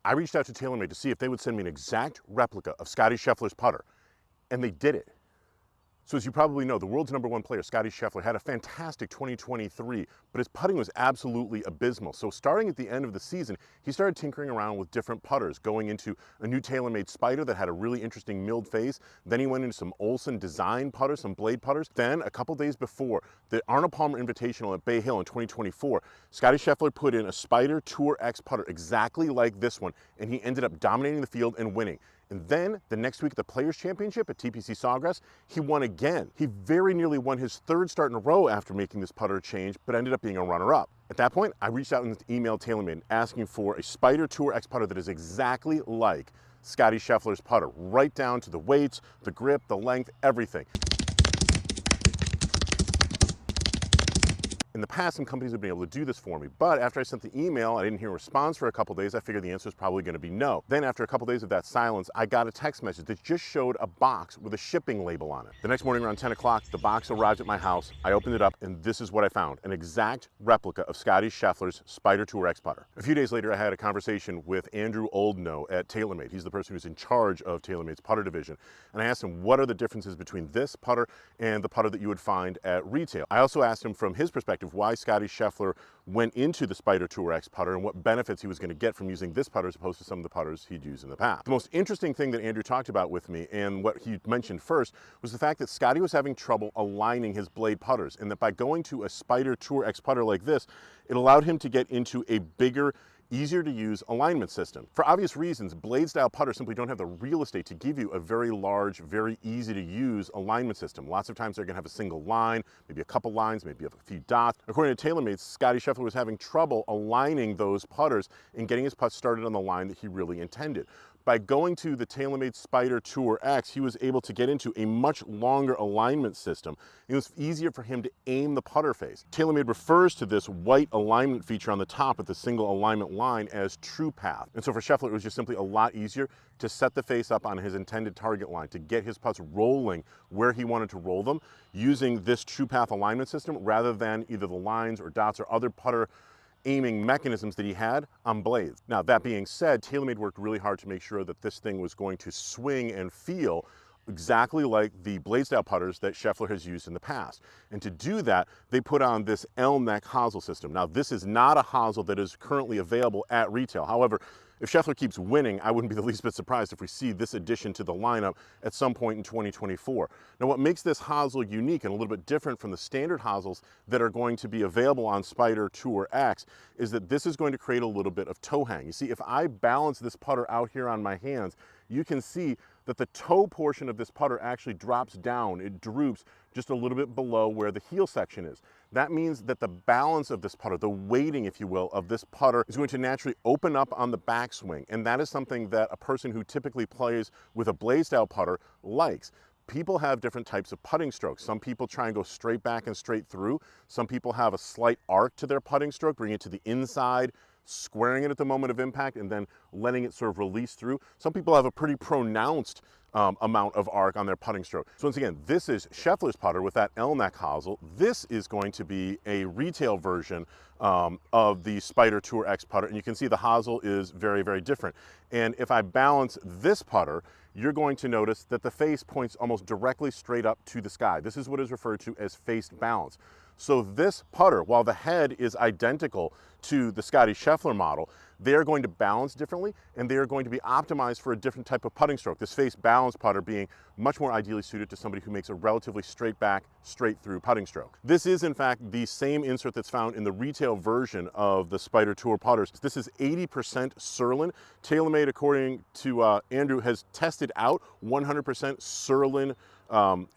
I reached out to TaylorMade to see if they would send me an exact replica of Scottie Scheffler's putter, and they did it. So as you probably know, the world's #1 player, Scottie Scheffler, had a fantastic 2023, but his putting was absolutely abysmal. So starting at the end of the season, he started tinkering around with different putters, going into a new TaylorMade Spider that had a really interesting milled face. Then he went into some Olsen design putters, some blade putters. Then a couple days before the Arnold Palmer Invitational at Bay Hill in 2024, Scottie Scheffler put in a Spider Tour X putter exactly like this one, and he ended up dominating the field and winning. And then the next week at the Players Championship at TPC Sawgrass, he won again. He very nearly won his 3rd start in a row after making this putter change, but ended up being a runner-up. At that point, I reached out and emailed TaylorMade asking for a Spider Tour X putter that is exactly like Scottie Scheffler's putter, right down to the weights, the grip, the length, everything. In the past, some companies have been able to do this for me, but after I sent the email, I didn't hear a response for a couple days. I figured the answer was probably going to be no. Then after a couple days of that silence, I got a text message that just showed a box with a shipping label on it. The next morning around 10 o'clock, the box arrived at my house. I opened it up, and this is what I found: an exact replica of Scottie Scheffler's Spider Tour X putter. A few days later, I had a conversation with Andrew Oldknow at TaylorMade. He's the person who's in charge of TaylorMade's putter division. And I asked him, what are the differences between this putter and the putter that you would find at retail? I also asked him from his perspective why Scottie Scheffler went into the Spider Tour X putter and what benefits he was going to get from using this putter as opposed to some of the putters he'd used in the past. The most interesting thing that Andrew talked about with me, and what he mentioned first, was the fact that Scottie was having trouble aligning his blade putters, and that by going to a Spider Tour X putter like this, it allowed him to get into a bigger, easier to use alignment system. For obvious reasons, blade style putters simply don't have the real estate to give you a very large, very easy to use alignment system. Lots of times they're gonna have a single line, maybe a couple lines, maybe a few dots. According to TaylorMade, Scottie Scheffler was having trouble aligning those putters and getting his putts started on the line that he really intended. By going to the TaylorMade Spider Tour X, he was able to get into a much longer alignment system. It was easier for him to aim the putter face. TaylorMade refers to this white alignment feature on the top with the single alignment line as True Path. And so for Scheffler, it was just simply a lot easier to set the face up on his intended target line, to get his putts rolling where he wanted to roll them using this True Path alignment system rather than either the lines or dots or other putter aiming mechanisms that he had on blades. Now, that being said, TaylorMade worked really hard to make sure that this thing was going to swing and feel exactly like the blade style putters that Scheffler has used in the past. And to do that, they put on this L-neck Hosel system. Now, this is not a Hosel that is currently available at retail. However, if Scheffler keeps winning, I wouldn't be the least bit surprised if we see this addition to the lineup at some point in 2024. Now, what makes this Hosel unique and a little bit different from the standard Hosels that are going to be available on Spider Tour X is that this is going to create a little bit of toe hang. You see, if I balance this putter out here on my hands, you can see that the toe portion of this putter actually drops down. It droops just a little bit below where the heel section is. That means that the balance of this putter, the weighting, if you will, of this putter is going to naturally open up on the backswing. And that is something that a person who typically plays with a blade style putter likes. People have different types of putting strokes. Some people try and go straight back and straight through. Some people have a slight arc to their putting stroke, bring it to the inside, squaring it at the moment of impact, and then letting it sort of release through. Some people have a pretty pronounced amount of arc on their putting stroke. So once again, this is Scheffler's putter with that L-neck Hosel. This is going to be a retail version of the Spider Tour X putter, and you can see the Hosel is very, very different. And if I balance this putter, you're going to notice that the face points almost directly straight up to the sky. This is what is referred to as faced balance. So this putter, while the head is identical to the Scottie Scheffler model, they are going to balance differently, and they are going to be optimized for a different type of putting stroke. This face balance putter being much more ideally suited to somebody who makes a relatively straight back, straight through putting stroke. This is in fact the same insert that's found in the retail version of the Spider Tour putters. This is 80% Surlyn. TaylorMade, according to Andrew, has tested out 100% Surlyn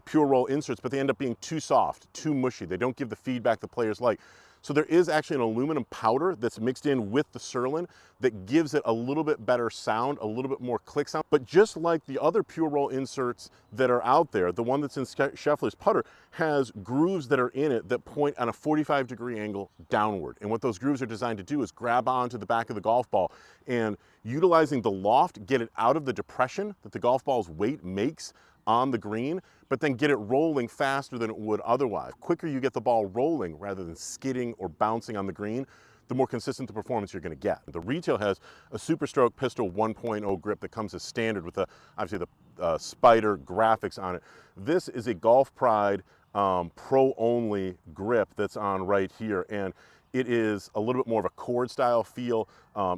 pure roll inserts, but they end up being too soft, too mushy. They don't give the feedback the players like. So there is actually an aluminum powder that's mixed in with the Surlyn that gives it a little bit better sound, a little bit more click sound. But just like the other pure roll inserts that are out there, the one that's in Scheffler's putter has grooves that are in it that point on a 45-degree angle downward. And what those grooves are designed to do is grab onto the back of the golf ball and, utilizing the loft, get it out of the depression that the golf ball's weight makes on the green, but then get it rolling faster than it would otherwise. The quicker you get the ball rolling rather than skidding or bouncing on the green, the more consistent the performance you're going to get. The Retail has a Super Stroke Pistol 1.0 grip that comes as standard with obviously the Spider graphics on it. This is a Golf Pride Pro only grip that's on right here, and it is a little bit more of a cord style feel.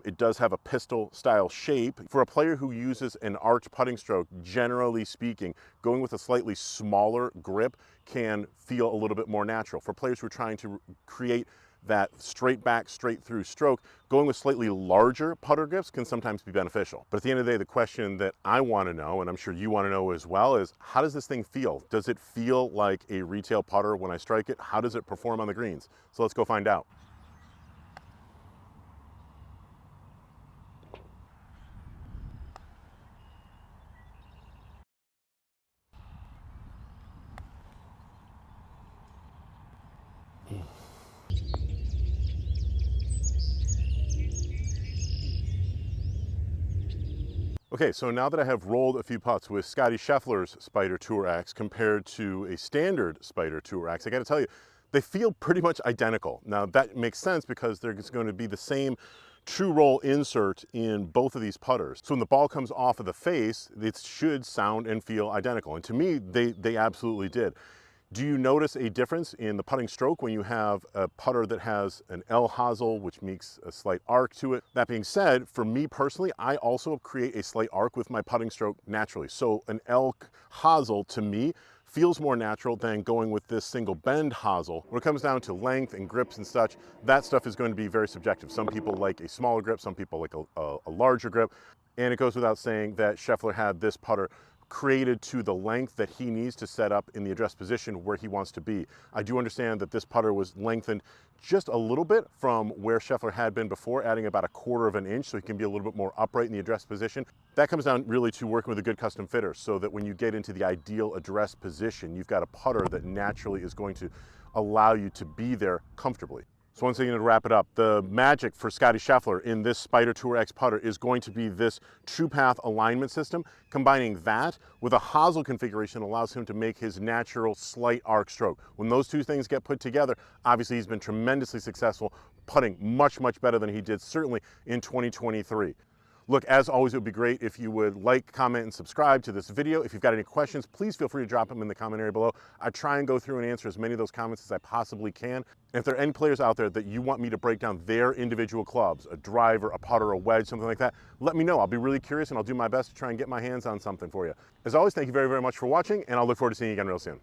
It does have a pistol style shape. For a player who uses an arch putting stroke, generally speaking, going with a slightly smaller grip can feel a little bit more natural. For players who are trying to create that straight back, straight through stroke, going with slightly larger putter grips can sometimes be beneficial. But at the end of the day, the question that I want to know, and I'm sure you want to know as well, is how does this thing feel? Does it feel like a Retail putter when I strike it? How does it perform on the greens? So let's go find out. Okay, so now that I have rolled a few putts with Scottie Scheffler's Spider Tour X compared to a standard Spider Tour X, I gotta tell you, they feel pretty much identical. Now that makes sense because there's going to be the same true roll insert in both of these putters. So when the ball comes off of the face, it should sound and feel identical. And to me, they absolutely did. Do you notice a difference in the putting stroke when you have a putter that has an L hosel, which makes a slight arc to it? That being said, for me personally, I also create a slight arc with my putting stroke naturally. So an L hosel to me feels more natural than going with this single bend hosel. When it comes down to length and grips and such, that stuff is going to be very subjective. Some people like a smaller grip, some people like a larger grip. And it goes without saying that Scheffler had this putter created to the length that he needs to set up in the address position where he wants to be. I do understand that this putter was lengthened just a little bit from where Scheffler had been before, adding about 1/4 of an inch so he can be a little bit more upright in the address position. That comes down really to working with a good custom fitter so that when you get into the ideal address position, you've got a putter that naturally is going to allow you to be there comfortably. So once again, to wrap it up, the magic for Scottie Scheffler in this Spider Tour X putter is going to be this true path alignment system. Combining that with a hosel configuration allows him to make his natural slight arc stroke. When those two things get put together, obviously he's been tremendously successful, putting much, much better than he did certainly in 2023. Look, as always, it would be great if you would like, comment, and subscribe to this video. If you've got any questions, please feel free to drop them in the comment area below. I try and go through and answer as many of those comments as I possibly can. And if there are any players out there that you want me to break down their individual clubs, a driver, a putter, a wedge, something like that, let me know. I'll be really curious and I'll do my best to try and get my hands on something for you. As always, thank you very, very much for watching, and I'll look forward to seeing you again real soon.